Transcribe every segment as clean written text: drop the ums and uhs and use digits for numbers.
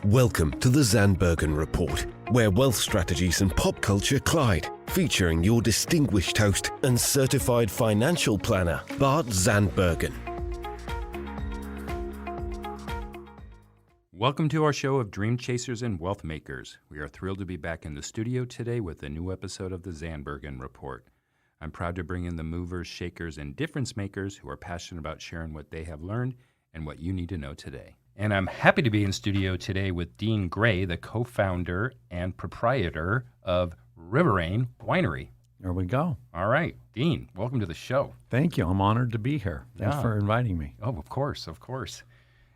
Welcome to the Zandbergen Report, where wealth strategies and pop culture collide, featuring your distinguished host and certified financial planner, Bart Zandbergen. Welcome to our show of Dream Chasers and Wealth Makers. We are thrilled to be back in the studio today with a new episode of the Zandbergen Report. I'm proud to bring in the movers, shakers, and difference makers who are passionate about sharing what they have learned and what you need to know today. And I'm happy to be in studio today with Dean Gray, the co-founder and proprietor of Rivierain Winery. There we go. All right, Dean, welcome to the show. Thank you. I'm honored to be here. Thanks for inviting me. Oh, of course.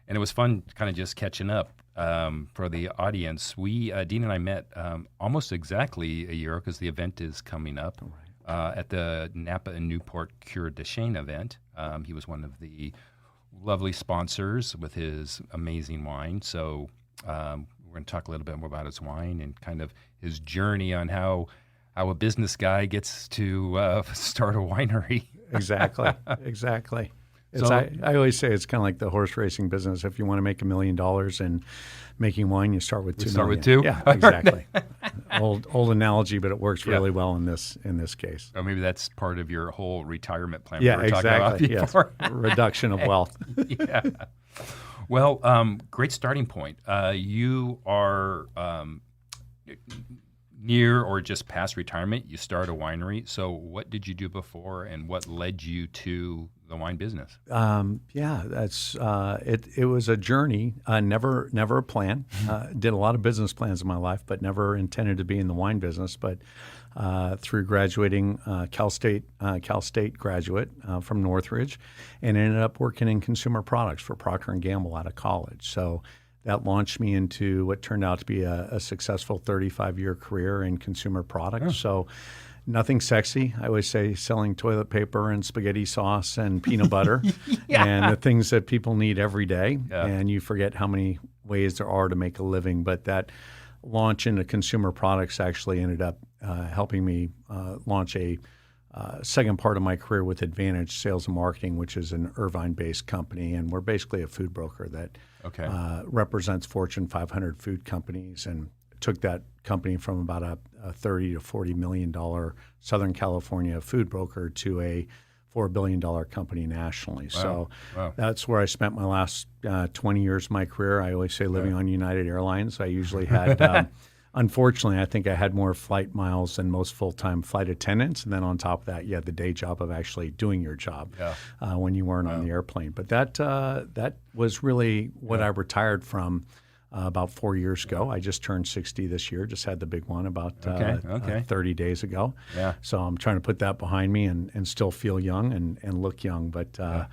And it was fun kind of just catching up for the audience. Dean and I met almost exactly a year because the event is coming up at the Napa and Newport Cure Duchenne event. He was one of the lovely sponsors with his amazing wine. So we're going to talk a little bit more about his wine and kind of his journey on how a business guy gets to start a winery. Exactly. I always say it's kind of like the horse racing business. If you want to make $1 million in making wine, you start with $2 million. Start with two? Yeah, exactly. old analogy, but it works really well in this case. Or maybe that's part of your whole retirement plan. Yeah, we were exactly. talking about yes. Reduction of wealth. Yeah. Well, great starting point. You are near or just past retirement. You start a winery. So what did you do before, and what led you to the wine business? That's it was a journey. Never a plan. Did a lot of business plans in my life, but never intended to be in the wine business. But through graduating Cal State graduate from Northridge, and ended up working in consumer products for Procter & Gamble out of college. So that launched me into what turned out to be a successful 35-year career in consumer products. So nothing sexy. I always say selling toilet paper and spaghetti sauce and peanut butter and the things that people need every day. Yeah. And you forget how many ways there are to make a living. But that launch into consumer products actually ended up helping me launch a second part of my career with Advantage Sales and Marketing, which is an Irvine-based company. And we're basically a food broker that represents Fortune 500 food companies, and took that company from about a $30 to $40 million Southern California food broker to a $4 billion company nationally. Wow. So that's where I spent my last 20 years of my career. I always say living on United Airlines. I usually had, unfortunately, I think I had more flight miles than most full-time flight attendants. And then on top of that, you had the day job of actually doing your job when you weren't on the airplane. But that was really what I retired from about 4 years ago. I just turned 60 this year, just had the big one about 30 days ago. Yeah. So I'm trying to put that behind me and still feel young and look young. But I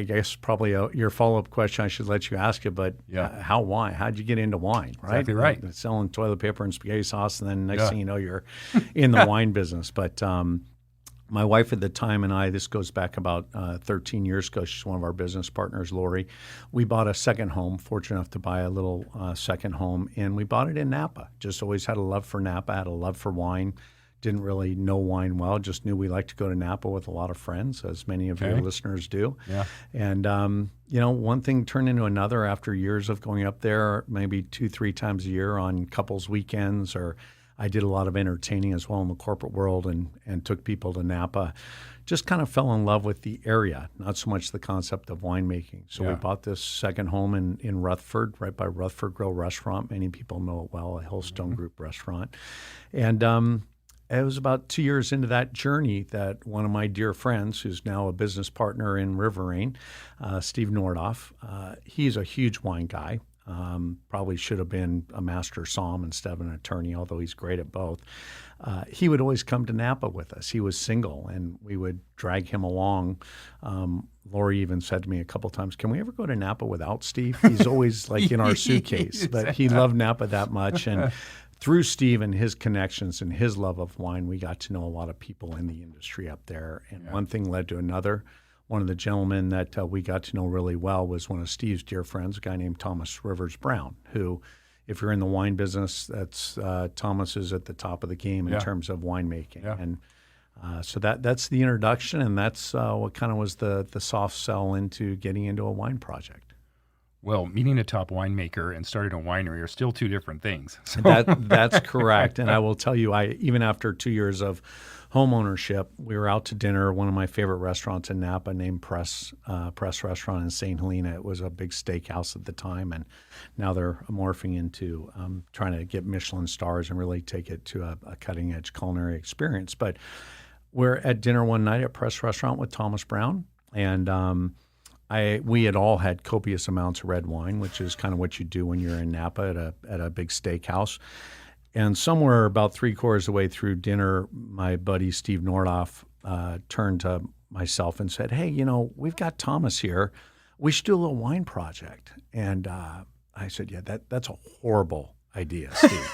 guess probably your follow-up question, I should let you ask it, but how'd you get into wine, right? Exactly right. Selling toilet paper and spaghetti sauce, and then next thing you know, you're in the wine business. But my wife at the time and I, this goes back about 13 years ago. She's one of our business partners, Lori. We bought a second home, fortunate enough to buy a little second home, and we bought it in Napa. Just always had a love for Napa, had a love for wine. Didn't really know wine well, just knew we liked to go to Napa with a lot of friends, as many of your listeners do. Yeah. And, one thing turned into another after years of going up there, maybe 2-3 times a year on couples weekends, or I did a lot of entertaining as well in the corporate world and took people to Napa. Just kind of fell in love with the area, not so much the concept of winemaking. So we bought this second home in Rutherford, right by Rutherford Grill Restaurant. Many people know it well, a Hillstone Group restaurant. And it was about 2 years into that journey that one of my dear friends, who's now a business partner in Rivierain, Steve Nordoff, he's a huge wine guy. Probably should have been a master somm instead of an attorney, although he's great at both. He would always come to Napa with us. He was single, and we would drag him along. Lori even said to me a couple times, "Can we ever go to Napa without Steve? He's always like in our suitcase." But he loved Napa that much. And through Steve and his connections and his love of wine, we got to know a lot of people in the industry up there. And one thing led to another. One of the gentlemen that we got to know really well was one of Steve's dear friends, a guy named Thomas Rivers Brown, who, if you're in the wine business, that's Thomas is at the top of the game in terms of winemaking. Yeah. And so that's the introduction, and that's what kind of was the soft sell into getting into a wine project. Well, meeting a top winemaker and starting a winery are still two different things. So. That's correct. And I will tell you, even after 2 years of home ownership, we were out to dinner at one of my favorite restaurants in Napa named Press Restaurant in St. Helena. It was a big steakhouse at the time, and now they're morphing into trying to get Michelin stars and really take it to a cutting-edge culinary experience. But we're at dinner one night at Press Restaurant with Thomas Brown, and we had all had copious amounts of red wine, which is kind of what you do when you're in Napa at a big steakhouse. And somewhere about 3/4 of the way through dinner, my buddy Steve Nordoff turned to myself and said, "Hey, we've got Thomas here. We should do a little wine project." And I said, "Yeah, that's a horrible idea, Steve."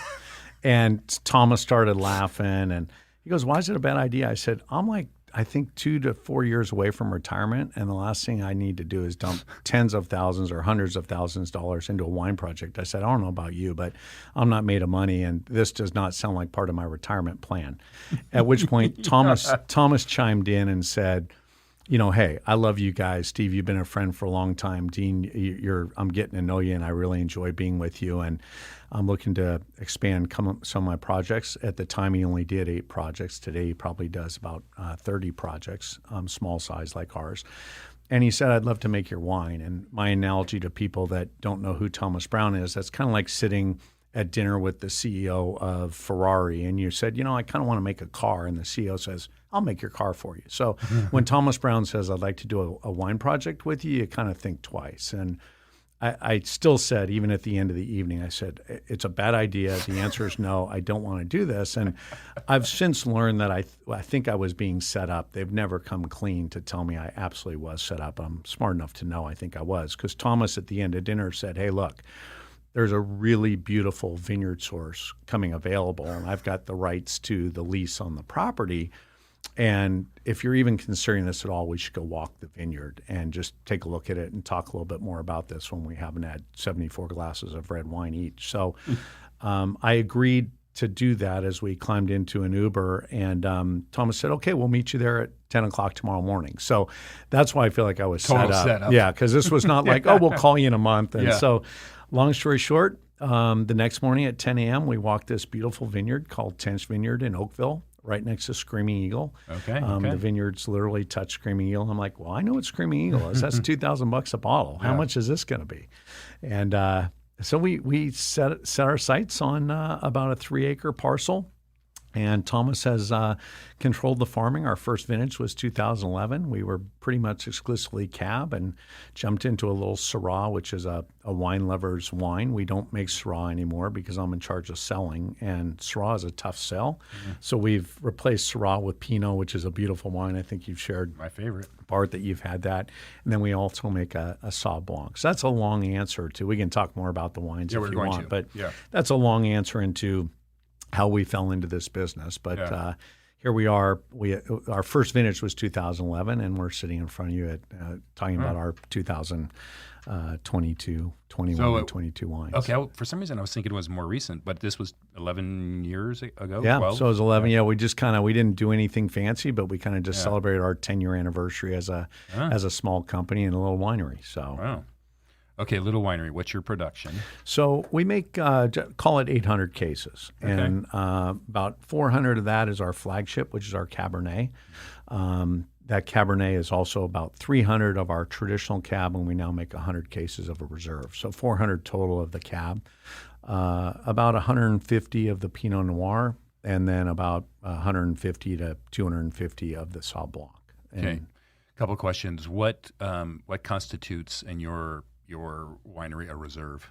And Thomas started laughing, and he goes, "Why is it a bad idea?" I said, "I'm like, I think 2 to 4 years away from retirement, and the last thing I need to do is dump tens of thousands or hundreds of thousands of dollars into a wine project." I said, "I don't know about you, but I'm not made of money, and this does not sound like part of my retirement plan." At which point, Thomas chimed in and said, "Hey, I love you guys. Steve, you've been a friend for a long time. Dean, I'm getting to know you, and I really enjoy being with you. And I'm looking to expand some of my projects." At the time, he only did 8 projects. Today, he probably does about 30 projects, small size like ours. And he said, "I'd love to make your wine." And my analogy to people that don't know who Thomas Brown is, that's kind of like sitting at dinner with the CEO of Ferrari, and you said, "I kind of want to make a car," and the CEO says, "I'll make your car for you." So when Thomas Brown says, "I'd like to do a wine project with you," you kind of think twice. And I still said, even at the end of the evening, I said, "It's a bad idea. The answer is no. I don't want to do this." And I've since learned that I think I was being set up. They've never come clean to tell me I absolutely was set up. I'm smart enough to know I think I was, because Thomas at the end of dinner said, "Hey, look, there's a really beautiful vineyard source coming available, and I've got the rights to the lease on the property. And if you're even considering this at all, we should go walk the vineyard and just take a look at it and talk a little bit more about this when we haven't had 74 glasses of red wine each." So I agreed to do that as we climbed into an Uber, and Thomas said, "Okay, we'll meet you there at 10 o'clock tomorrow morning." So that's why I feel like I was set up. Yeah, because this was not like, "Oh, we'll call you in a month." And so long story short, the next morning at 10 a.m., we walked this beautiful vineyard called Tench Vineyard in Oakville, right next to Screaming Eagle. Okay. The vineyards literally touch Screaming Eagle. I'm like, "Well, I know what Screaming Eagle is. That's $2,000 a bottle. How much is this going to be?" And so we set our sights on about a 3-acre parcel. And Thomas has controlled the farming. Our first vintage was 2011. We were pretty much exclusively cab and jumped into a little Syrah, which is a wine lover's wine. We don't make Syrah anymore because I'm in charge of selling, and Syrah is a tough sell. Mm-hmm. So we've replaced Syrah with Pinot, which is a beautiful wine. I think you've shared. My favorite. Bart, that you've had that. And then we also make a Sauv Blanc. So that's a long answer to, we can talk more about the wines if you want, but that's a long answer into how we fell into this business. But here we are. Our first vintage was 2011, and we're sitting in front of you at talking about our 2022, 21, and 22 wines. Okay, for some reason I was thinking it was more recent, but this was 11 years ago? Yeah, 12? so it was 11. Yeah, we just we didn't do anything fancy, but we kind of just celebrated our 10-year anniversary as a small company and a little winery. So. Wow. Okay, little winery. What's your production? So we make, call it 800 cases. Okay. And about 400 of that is our flagship, which is our Cabernet. That Cabernet is also about 300 of our traditional cab, and we now make 100 cases of a reserve. So 400 total of the cab, about 150 of the Pinot Noir, and then about 150 to 250 of the Sauv Blanc. Okay, a couple of questions. What constitutes in your winery a reserve?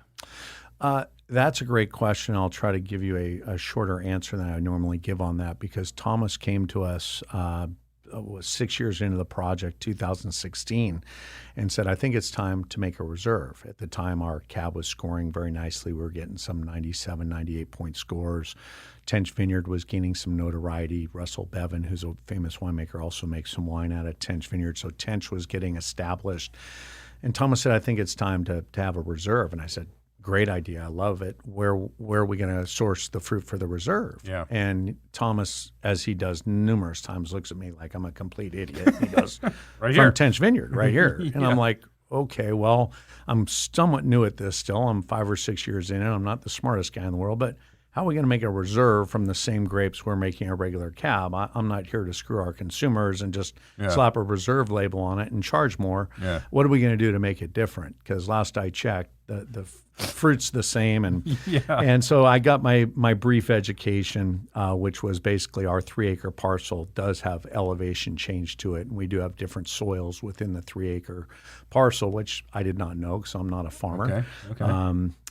That's a great question. I'll try to give you a shorter answer than I normally give on that, because Thomas came to us was 6 years into the project, 2016, and said, "I think it's time to make a reserve." At the time, our cab was scoring very nicely. We were getting some 97, 98-point scores. Tench Vineyard was gaining some notoriety. Russell Bevan, who's a famous winemaker, also makes some wine out of Tench Vineyard. So Tench was getting established. And Thomas said, "I think it's time to have a reserve." And I said, "Great idea. I love it. Where are we going to source the fruit for the reserve?" Yeah. And Thomas, as he does numerous times, looks at me like I'm a complete idiot. He goes, "Right from here. Tench Vineyard, right here." And I'm like, okay, well, I'm somewhat new at this still. I'm 5 or 6 years in it. I'm not the smartest guy in the world, but how are we going to make a reserve from the same grapes we're making a regular cab? I'm not here to screw our consumers and just slap a reserve label on it and charge more. Yeah. What are we going to do to make it different? Because last I checked, the fruit's the same. And and so I got my brief education, which was basically our 3-acre parcel does have elevation change to it. And we do have different soils within the 3-acre parcel, which I did not know because I'm not a farmer. Okay.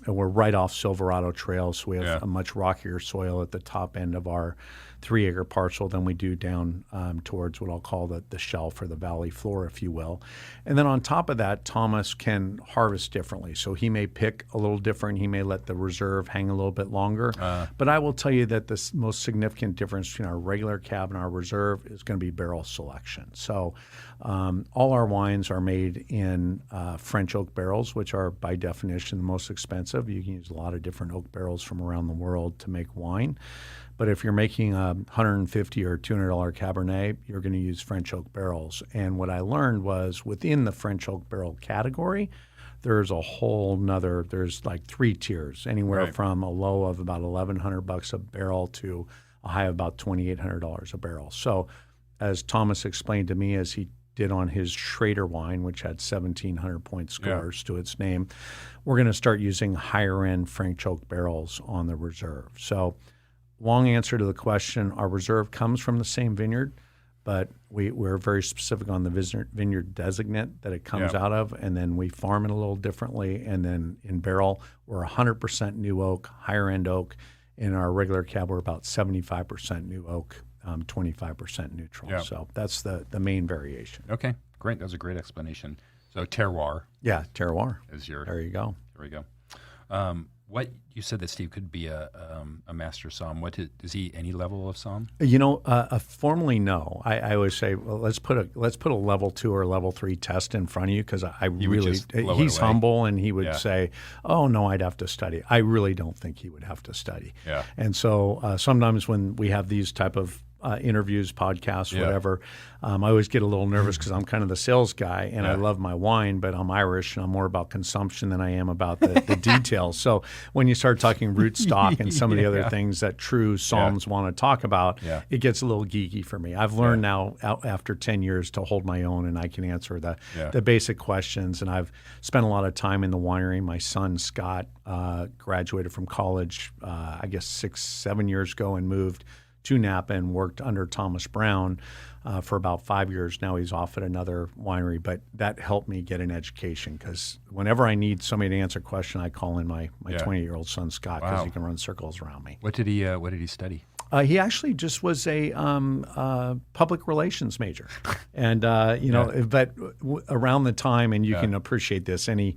And we're right off Silverado Trail, so we have a much rockier soil at the top end of our 3-acre parcel than we do down towards what I'll call the shelf or the valley floor, if you will. And then on top of that, Thomas can harvest differently. So he may pick a little different. He may let the reserve hang a little bit longer. But I will tell you that the most significant difference between our regular cab and our reserve is going to be barrel selection. So all our wines are made in French oak barrels, which are by definition the most expensive. You can use a lot of different oak barrels from around the world to make wine. But if you're making a $150 or $200 Cabernet, you're going to use French oak barrels. And what I learned was within the French oak barrel category, there's a whole nother, there's like 3 tiers, anywhere from a low of about $1,100 a barrel to a high of about $2,800 a barrel. So as Thomas explained to me, as he did on his Schrader wine, which had 1,700 point scores to its name, we're going to start using higher end French oak barrels on the reserve. So long answer to the question, our reserve comes from the same vineyard, but we're very specific on the vineyard designate that it comes out of, and then we farm it a little differently. And then in barrel, we're 100% new oak, higher end oak. In our regular cab, we're about 75% new oak, 25% neutral. Yeah. So that's the main variation. Okay, great. That was a great explanation. So terroir. Yeah, terroir. Is your. There you go. There we go. What you said that Steve could be a master somm. Is he any level of somm? You know, formally no. I always say, well, let's put a level 2 or level 3 test in front of you because he's humble and he would say, oh no, I'd have to study. I really don't think he would have to study. Yeah. And so sometimes when we have these type of interviews, podcasts, whatever, I always get a little nervous because I'm kind of the sales guy and I love my wine, but I'm Irish and I'm more about consumption than I am about the details. So when you start talking rootstock and some of the other things that true somms want to talk about, it gets a little geeky for me. I've learned now after 10 years to hold my own and I can answer the basic questions. And I've spent a lot of time in the winery. My son, Scott, graduated from college, I guess 6-7 years ago and moved to Napa and worked under Thomas Brown for about 5 years. Now he's off at another winery, but that helped me get an education because whenever I need somebody to answer a question, I call in my 20-year-old son, Scott, because he can run circles around me. What did he study? He actually just was a public relations major, and but around the time, and you can appreciate this, any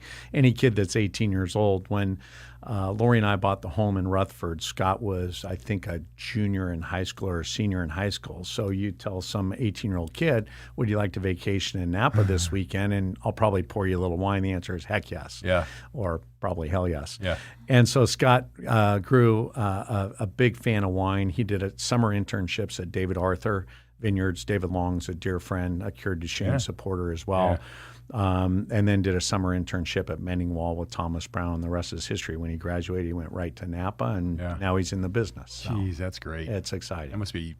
kid that's 18 years old, when Lori and I bought the home in Rutherford, Scott was, I think, a junior in high school or a senior in high school. So you tell some 18-year-old kid, would you like to vacation in Napa this weekend? And I'll probably pour you a little wine. The answer is heck yes. Yeah. Or probably hell yes. Yeah. And so Scott grew a big fan of wine. He did summer internships at David Arthur Vineyards. David Long's a dear friend, a Cure Duchenne supporter as well. Yeah. And then did a summer internship at Mendingwall with Thomas Brown. The rest is history. When he graduated, he went right to Napa, and now he's in the business. So Jeez, that's great. It's exciting. That must be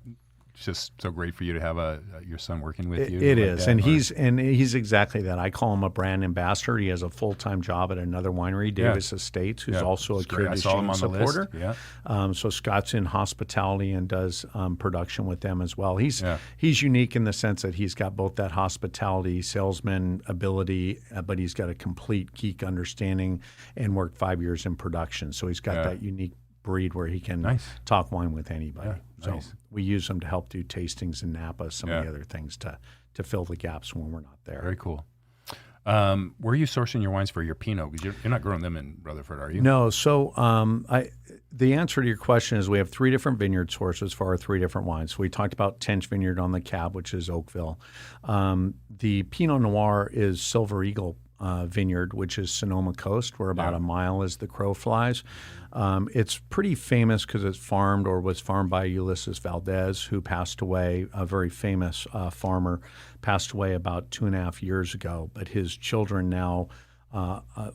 just so great for you to have your son working with you. It is, and he's exactly that. I call him a brand ambassador. He has a full-time job at another winery, Davis Estates, who's also a Cure Duchenne supporter. So Scott's in hospitality and does production with them as well. He's unique in the sense that he's got both that hospitality salesman ability, but he's got a complete geek understanding and worked 5 years in production. So he's got that unique breed where he can talk wine with anybody. So we use him to help do tastings in Napa, some of the other things to fill the gaps when we're not there. Very cool. Where are you sourcing your wines for your Pinot? Because you're not growing them in Rutherford, are you? No. So the answer to your question is we have 3 different vineyard sources for our 3 different wines. So we talked about Tench Vineyard on the Cab, which is Oakville. The Pinot Noir is Silver Eagle vineyard, which is Sonoma Coast. We're about a mile as the crow flies. It's pretty famous because it's farmed or was farmed by Ulysses Valdez, who passed away, a very famous farmer, passed away about 2.5 years ago. But his children now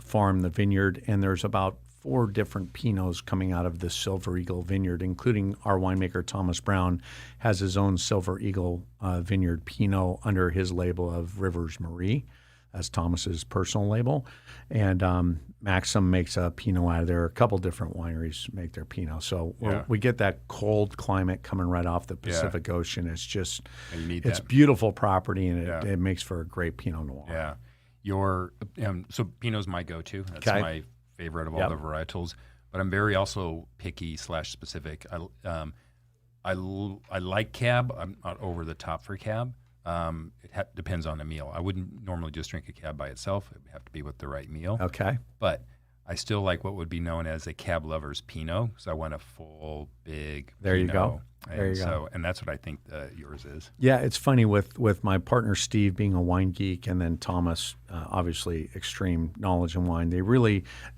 farm the vineyard, and there's about 4 different Pinots coming out of the Silver Eagle vineyard, including our winemaker Thomas Brown has his own Silver Eagle vineyard Pinot under his label of Rivers Marie. That's Thomas's personal label. And Maxim makes a Pinot out of there. A couple different wineries make their Pinot. So we get that cold climate coming right off the Pacific Ocean. It's just, it's beautiful property, and it makes for a great Pinot Noir. Yeah. So Pinot's my go-to. That's my favorite of all the varietals. But I'm very also picky / specific. I like Cab. I'm not over the top for Cab. It depends on the meal. I wouldn't normally just drink a Cab by itself. It would have to be with the right meal. Okay. But I still like what would be known as a Cab lover's Pinot, so I want a full, big There Pinot. you go. And that's what I think yours is. Yeah, it's funny with my partner Steve being a wine geek, and then Thomas, obviously extreme knowledge in wine.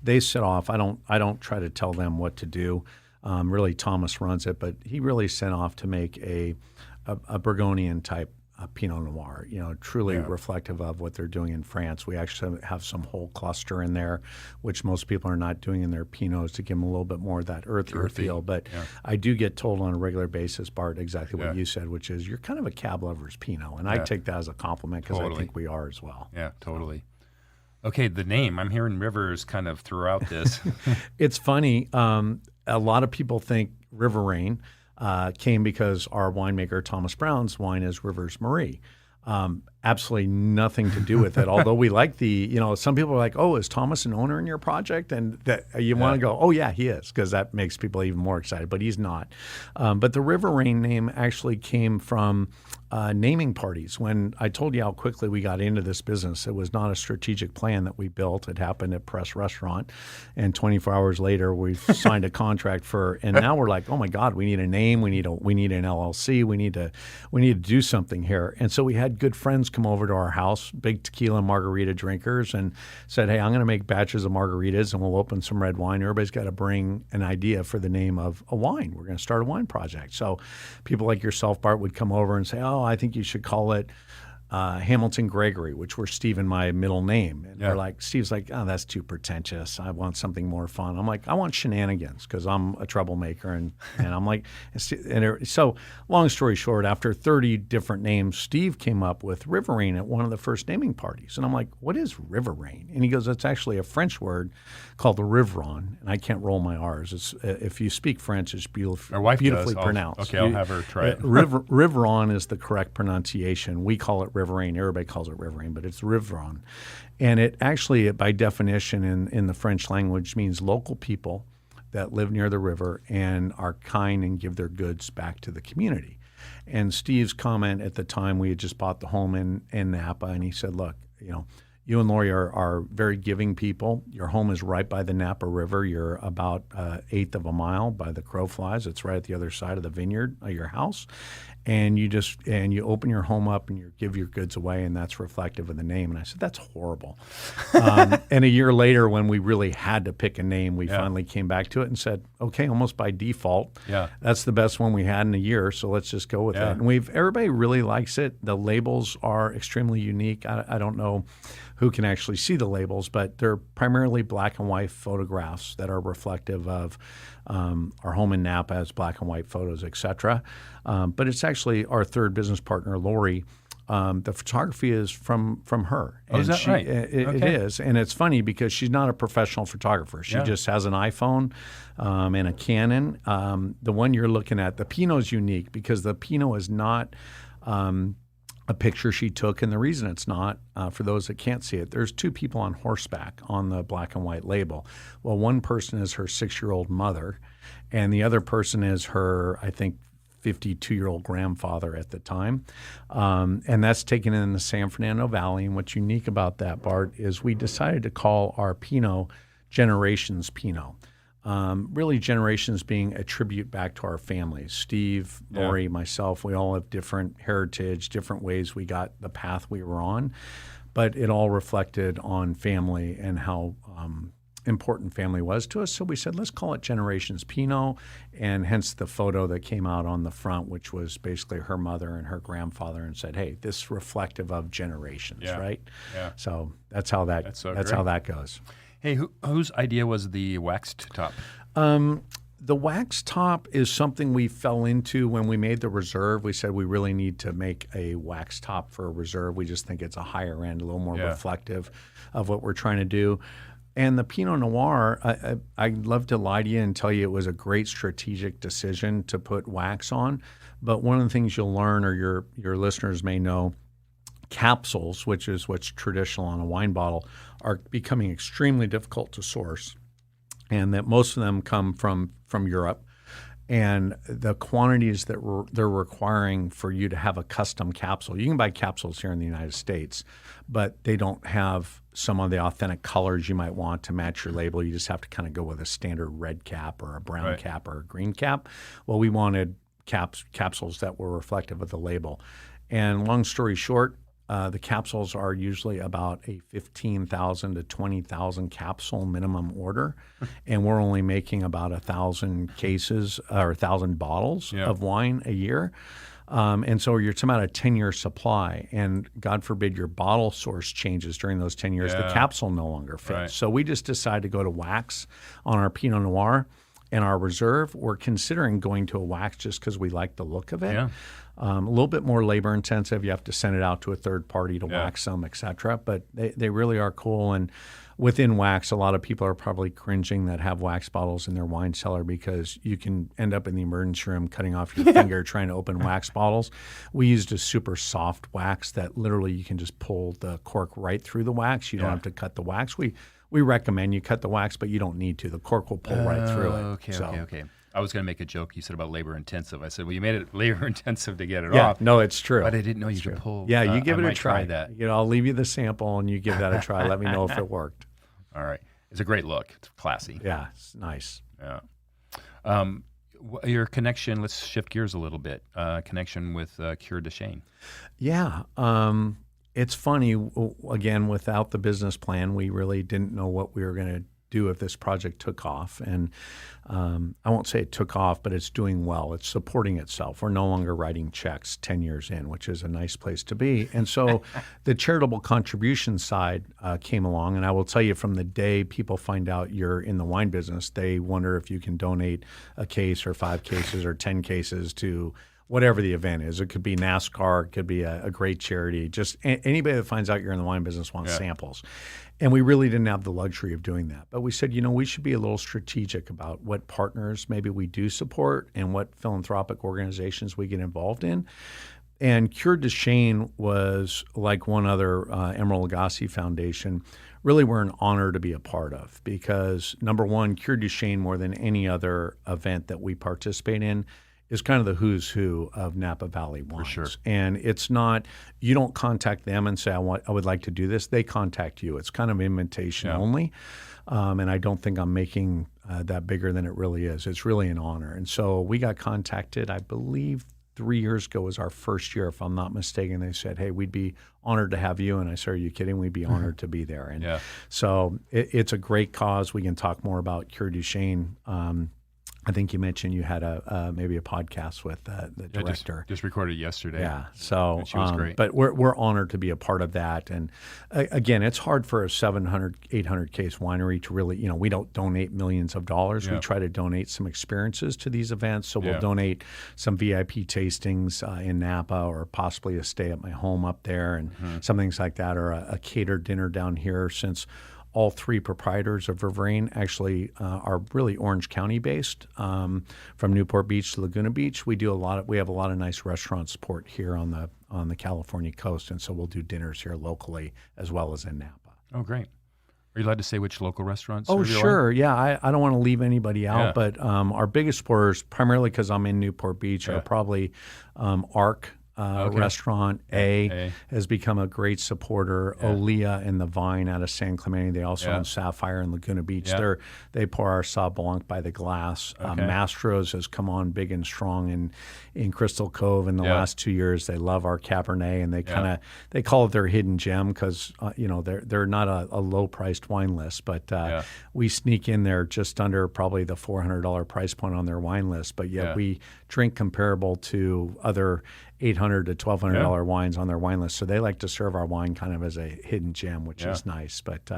They set off. I don't try to tell them what to do. Really, Thomas runs it, but he really set off to make a Burgundian type Pinot Noir, truly reflective of what they're doing in France. We actually have some whole cluster in there, which most people are not doing in their Pinots to give them a little bit more of that earthier feel. But I do get told on a regular basis, Bart, exactly what you said, which is you're kind of a Cab lover's Pinot. And I take that as a compliment because I think we are as well. Yeah, totally. Okay, the name. I'm hearing Rivers kind of throughout this. It's funny. A lot of people think Rivierain came because our winemaker, Thomas Brown's wine is Rivers Marie. Absolutely nothing to do with it. Although we like some people are like, oh, is Thomas an owner in your project? And that you want to go, oh, yeah, he is, because that makes people even more excited. But he's not. But the Rivierain name actually came from naming parties. When I told you how quickly we got into this business, it was not a strategic plan that we built. It happened at Press Restaurant. And 24 hours later, we signed a contract and now we're like, oh, my God, we need a name. We need an LLC. We need to do something here. And so we had good friends come over to our house, big tequila and margarita drinkers, and said, hey, I'm going to make batches of margaritas and we'll open some red wine. Everybody's got to bring an idea for the name of a wine. We're going to start a wine project. So people like yourself, Bart, would come over and say, oh, I think you should call it Hamilton Gregory, which were Steve and my middle name. And we're like, Steve's like, oh, that's too pretentious. I want something more fun. I'm like, I want shenanigans because I'm a troublemaker. And I'm like, so long story short, after 30 different names, Steve came up with Rivierain at one of the first naming parties. And I'm like, what is Rivierain? And he goes, it's actually a French word called the Riveron. And I can't roll my R's. It's, if you speak French, it's beautifully pronounced. Okay, I'll have her try it. Riveron is the correct pronunciation. We call it Rivierain. Everybody calls it Rivierain, but it's Riveron. And it actually, by definition in the French language, means local people that live near the river and are kind and give their goods back to the community. And Steve's comment at the time, we had just bought the home in Napa, and he said, look, you and Lori are very giving people. Your home is right by the Napa River. You're about 1/8 of a mile by the crow flies. It's right at the other side of the vineyard of your house. And you open your home up and you give your goods away, and that's reflective of the name. And I said, that's horrible. And a year later, when we really had to pick a name, we finally came back to it and said, okay, almost by default, that's the best one we had in a year, so let's just go with that. And everybody really likes it. The labels are extremely unique. I don't know who can actually see the labels, but they're primarily black and white photographs that are reflective of our home in Napa has black and white photos, et cetera. But it's actually our third business partner, Lori. The photography is from her. Oh, is that right? It is. And it's funny because she's not a professional photographer. She just has an iPhone and a Canon. The one you're looking at, the Pinot is unique because the Pinot is not a picture she took. And the reason it's not, for those that can't see it, there's 2 people on horseback on the black and white label. Well, one person is her 6-year-old mother, and the other person is her, I think, 52-year-old grandfather at the time. And that's taken in the San Fernando Valley. And what's unique about that, Bart, is we decided to call our Pinot Generations Pinot. really generations being a tribute back to our families. Steve, Lori, myself, we all have different heritage, different ways we got the path we were on, but it all reflected on family and how important family was to us. So we said, let's call it Generations Pinot, and hence the photo that came out on the front, which was basically her mother and her grandfather, and said, hey, this is reflective of generations, right? Yeah. So that's how that how that goes. Hey, whose idea was the waxed top? The wax top is something we fell into when we made the Reserve. We said we really need to make a wax top for a Reserve. We just think it's a higher end, a little more reflective of what we're trying to do. And the Pinot Noir, I'd love to lie to you and tell you it was a great strategic decision to put wax on. But one of the things you'll learn, or your listeners may know, capsules, which is what's traditional on a wine bottle, are becoming extremely difficult to source, and that most of them come from Europe. And the quantities that they're requiring for you to have a custom capsule, you can buy capsules here in the United States, but they don't have some of the authentic colors you might want to match your label. You just have to kind of go with a standard red cap or a brown cap or a green cap. Well, we wanted capsules that were reflective of the label. And long story short, the capsules are usually about a 15,000 to 20,000 capsule minimum order, and we're only making about 1,000 cases or 1,000 bottles of wine a year. And so you're talking about a 10-year supply, and God forbid your bottle source changes during those 10 years, the capsule no longer fits. Right. So we just decided to go to wax on our Pinot Noir. And our Reserve, we're considering going to a wax just because we like the look of it. Yeah. A little bit more labor intensive. You have to send it out to a third party to wax them, et cetera. But they really are cool. And within wax, a lot of people are probably cringing that have wax bottles in their wine cellar, because you can end up in the emergency room cutting off your finger trying to open wax bottles. We used a super soft wax that literally you can just pull the cork right through the wax. You don't have to cut the wax. We recommend you cut the wax, but you don't need to. The cork will pull right through it. Okay. I was going to make a joke. You said about labor intensive. I said, well, you made it labor intensive to get it off. No, it's true. But I didn't know you could pull. Yeah, you give it a try. Try that. I'll leave you the sample, and you give that a try. Let me know if it worked. All right. It's a great look. It's classy. Yeah, it's nice. Yeah. Your connection, let's shift gears a little bit, connection with Cure Duchenne. Yeah. It's funny, again, without the business plan, we really didn't know what we were going to do if this project took off. And I won't say it took off, but it's doing well. It's supporting itself. We're no longer writing checks 10 years in, which is a nice place to be. And so the charitable contribution side came along. And I will tell you, from the day people find out you're in the wine business, they wonder if you can donate a case or 5 cases or 10 cases to whatever the event is. It could be NASCAR, it could be a great charity. Just anybody that finds out you're in the wine business wants samples. And we really didn't have the luxury of doing that. But we said, we should be a little strategic about what partners maybe we do support and what philanthropic organizations we get involved in. And Cure Duchenne was, like one other Emerald Lagasse Foundation, really we're an honor to be a part of, because number one, Cure Duchenne, more than any other event that we participate in, is kind of the who's who of Napa Valley wines. For sure. And it's not, you don't contact them and say, I would like to do this. They contact you. It's kind of invitation only. And I don't think I'm making that bigger than it really is. It's really an honor. And so we got contacted, I believe 3 years ago was our first year, if I'm not mistaken. They said, hey, we'd be honored to have you. And I said, are you kidding? We'd be honored to be there. And so it's a great cause. We can talk more about Cure Duchenne. I think you mentioned you had maybe a podcast with the director. Just recorded yesterday. Yeah, so she was great. But we're honored to be a part of that. And again, it's hard for a 700, 800 case winery to really, we don't donate millions of dollars. Yeah. We try to donate some experiences to these events. So we'll donate some VIP tastings in Napa, or possibly a stay at my home up there, and some things like that, or a catered dinner down here, since all 3 proprietors of Rivierain actually are really Orange County based, from Newport Beach to Laguna Beach. We have a lot of nice restaurant support here on the California coast, and so we'll do dinners here locally as well as in Napa. Oh, great. Are you allowed to say which local restaurants? Oh, sure. Yeah, I don't want to leave anybody out, but our biggest supporters, primarily because I'm in Newport Beach, are probably ARC, restaurant. A has become a great supporter. Olia and the Vine out of San Clemente. They also own Sapphire and Laguna Beach. They pour our Sauv Blanc by the glass. Mastro's has come on big and strong in Crystal Cove in the last 2 years. They love our Cabernet, and they call it their hidden gem because they're not a low priced wine list, but we sneak in there just under probably the $400 price point on their wine list. But yet we drink comparable to other $800 to $1,200 wines on their wine list. So they like to serve our wine kind of as a hidden gem, which is nice. But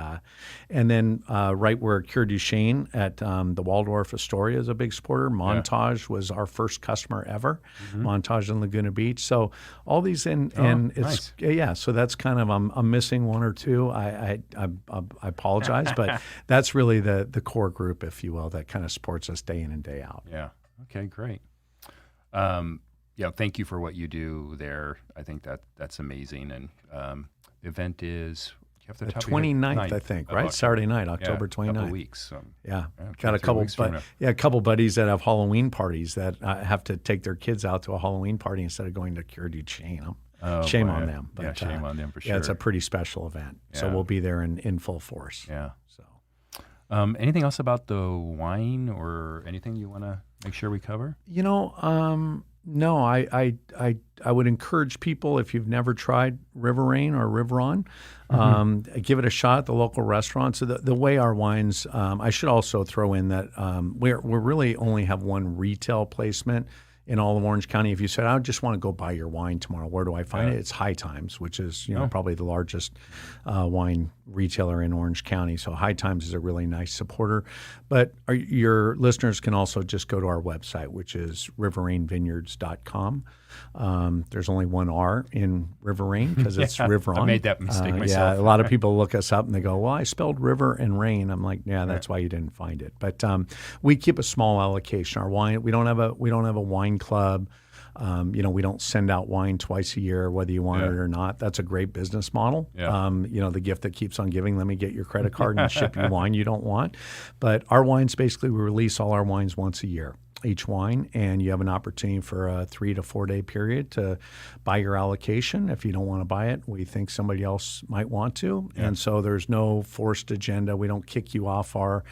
and then right where Cure Duchenne at the Waldorf Astoria is a big supporter. Montage was our first customer ever. Montage in Laguna Beach. So all these and it's nice. So that's kind of I'm missing one or two. I apologize, but that's really the core group, if you will, that kind of supports us day in and day out. Yeah. Okay. Great. Thank you for what you do there. I think that's amazing. And the event is the 29th, I think, right? Saturday night, October 29th. A couple weeks. Got a couple buddies that have Halloween parties that have to take their kids out to a Halloween party instead of going to Cure Duchenne. Shame on them. But, shame on them for sure. Yeah, it's a pretty special event. So we'll be there in full force. Yeah. So, anything else about the wine or anything you want to make sure we cover? No, I would encourage people, if you've never tried Rivierain or Rivierain, give it a shot at the local restaurants. So the way our wines, I should also throw in that we really only have one retail placement in all of Orange County. If you said, I just want to go buy your wine tomorrow, where do I find it? It's High Times, which is probably the largest wine retailer in Orange County. So High Times is a really nice supporter. But your listeners can also just go to our website, which is riverrainvineyards.com. There's only one R in Rivierain because it's Riveron. I made that mistake myself. A lot of people look us up and they go, well, I spelled river and rain. I'm like, that's why you didn't find it. But we keep a small allocation. Our wine, we don't have a wine club. We don't send out wine twice a year, whether you want it or not. That's a great business model. The gift that keeps on giving. Let me get your credit card and ship you wine you don't want. But our wines, basically, we release all our wines once a year, each wine, and you have an opportunity for a 3 to 4 day period to buy your allocation. If you don't want to buy it, we think somebody else might want to. And so there's no forced agenda. We don't kick you off our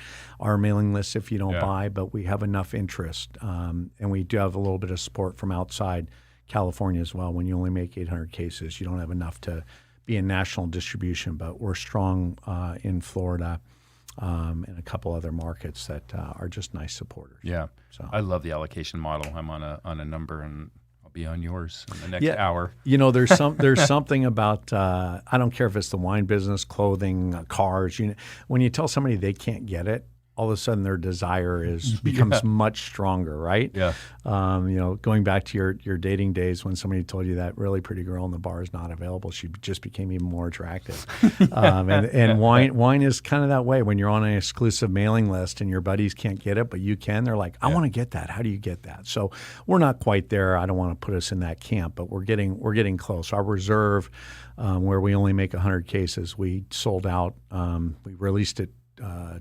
mailing list if you don't buy, but we have enough interest. And we do have a little bit of support from outside California as well. When you only make 800 cases, you don't have enough to be in national distribution, but we're strong in Florida and a couple other markets that are just nice supporters. Yeah. So I love the allocation model. I'm on a number, and I'll be on yours in the next hour. There's something about I don't care if it's the wine business, clothing, cars. When you tell somebody they can't get it, all of a sudden their desire becomes much stronger, right? Yeah. Going back to your dating days when somebody told you that really pretty girl in the bar is not available, she just became even more attractive. And wine is kind of that way. When you're on an exclusive mailing list and your buddies can't get it, but you can, they're like, I want to get that. How do you get that? So we're not quite there. I don't want to put us in that camp, but we're getting close. Our reserve, where we only make 100 cases, we sold out. We released it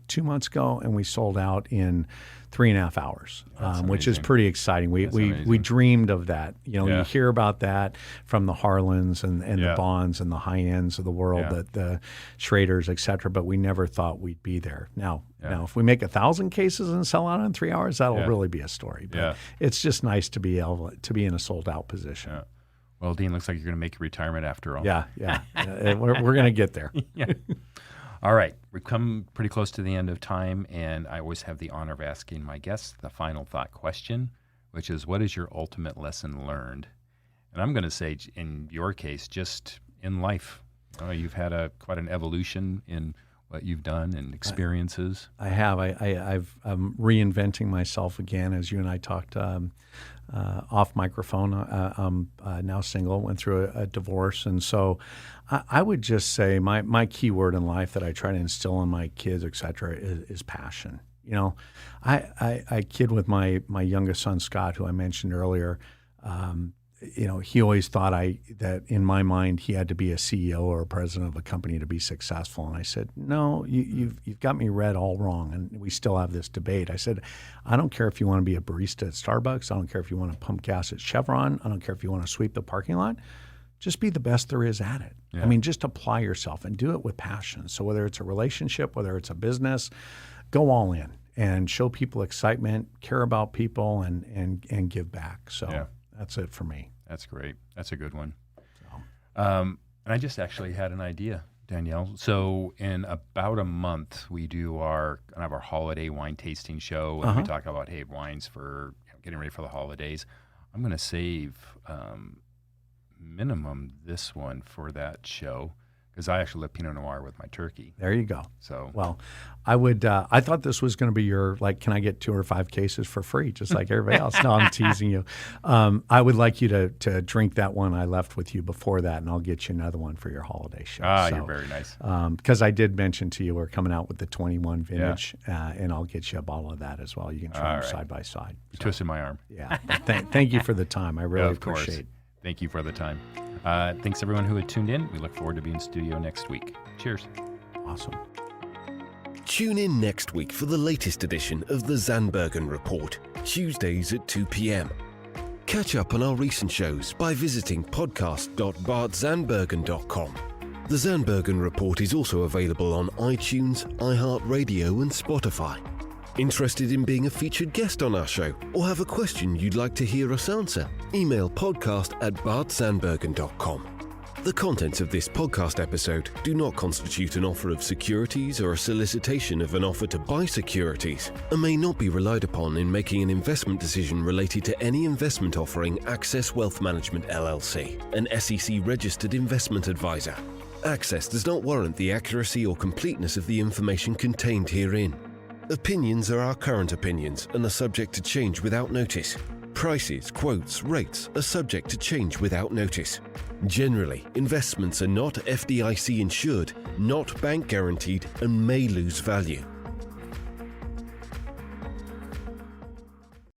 2 months ago, and we sold out in 3.5 hours, which is pretty exciting. We dreamed of that. You hear about that from the Harlans and the Bonds and the high ends of the world, the Schraders, et cetera, but we never thought we'd be there. Now, if we make 1,000 cases and sell out in 3 hours, that'll really be a story. But it's just nice to be able to be in a sold out position. Yeah. Well, Dean, looks like you're going to make your retirement after all. Yeah. We're going to get there. All right. We've come pretty close to the end of time, and I always have the honor of asking my guests the final thought question, which is, what is your ultimate lesson learned? And I'm going to say, in your case, just in life. You've had quite an evolution in what you've done and experiences. I have. I'm reinventing myself again, as you and I talked off microphone. I'm now single, went through a divorce. And so I would just say my key word in life that I try to instill in my kids, et cetera, is passion. I kid with my youngest son, Scott, who I mentioned earlier. he always thought that in my mind he had to be a CEO or a president of a company to be successful. And I said, no, you've got me read all wrong. And we still have this debate. I said, I don't care if you want to be a barista at Starbucks. I don't care if you want to pump gas at Chevron. I don't care if you want to sweep the parking lot. Just be the best there is at it. Yeah. I mean, just apply yourself and do it with passion. So whether it's a relationship, whether it's a business, go all in and show people excitement, care about people, and give back. So that's it for me. That's great. That's a good one. And I just actually had an idea, Danielle. So in about a month, we do our holiday wine tasting show, and we talk about wines for getting ready for the holidays. I'm going to save minimum this one for that show, because I actually love Pinot Noir with my turkey. There you go. So, well, I would. I thought this was going to be your can I get 2 or 5 cases for free, just like everybody else? No, I'm teasing you. I would like you to drink that one I left with you before that, and I'll get you another one for your holiday show. You're very nice. Because I did mention to you we're coming out with the 21 vintage, and I'll get you a bottle of that as well. You can try them side by side. You twisted my arm. Yeah. Thank you for the time. I really appreciate it. Thank you for the time. Thanks everyone who had tuned in. We look forward to being in studio next week. Cheers. Awesome. Tune in next week for the latest edition of the Zandbergen Report, Tuesdays at 2 p.m. Catch up on our recent shows by visiting podcast.bartzandbergen.com. The Zandbergen Report is also available on iTunes, iHeartRadio, and Spotify. Interested in being a featured guest on our show, or have a question you'd like to hear us answer? Email podcast@bartzandbergen.com. The contents of this podcast episode do not constitute an offer of securities or a solicitation of an offer to buy securities, and may not be relied upon in making an investment decision related to any investment offering Access Wealth Management LLC, an SEC-registered investment advisor. Access does not warrant the accuracy or completeness of the information contained herein. Opinions are our current opinions and are subject to change without notice. Prices, quotes, rates are subject to change without notice. Generally, investments are not FDIC insured, not bank guaranteed, and may lose value.